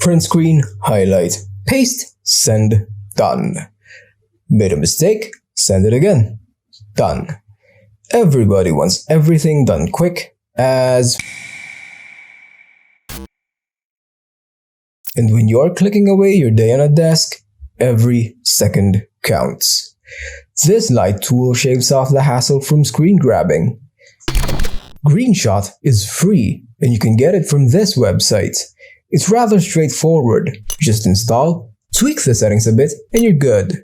Print screen, highlight, paste, send, done. Made a mistake, send it again. Done. Everybody wants everything done quick as... And when you're clicking away your day on a desk, every second counts. This light tool shaves off the hassle from screen grabbing. Greenshot is free and you can get it from this website. It's rather straightforward. Just install, tweak the settings a bit, and you're good.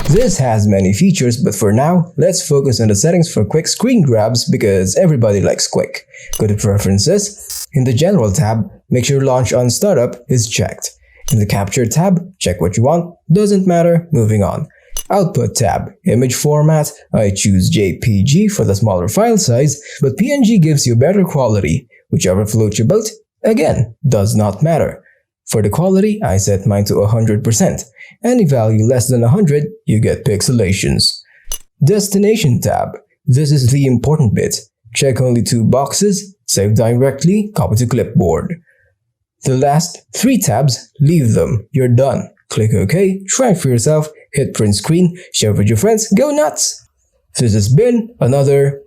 This has many features, but for now, let's focus on the settings for quick screen grabs because everybody likes quick. Go to Preferences. In the General tab, make sure Launch on Startup is checked. In the Capture tab, check what you want, doesn't matter, moving on. Output tab, Image Format, I choose JPG for the smaller file size, but PNG gives you better quality. Whichever floats your boat, again, does not matter. For the quality, I set mine to 100%. Any value less than 100, you get pixelations. Destination tab. This is the important bit. Check only 2 boxes, save directly, copy to clipboard. The last 3 tabs, leave them, you're done. Click OK, try it for yourself, hit print screen, share with your friends, go nuts! This has been another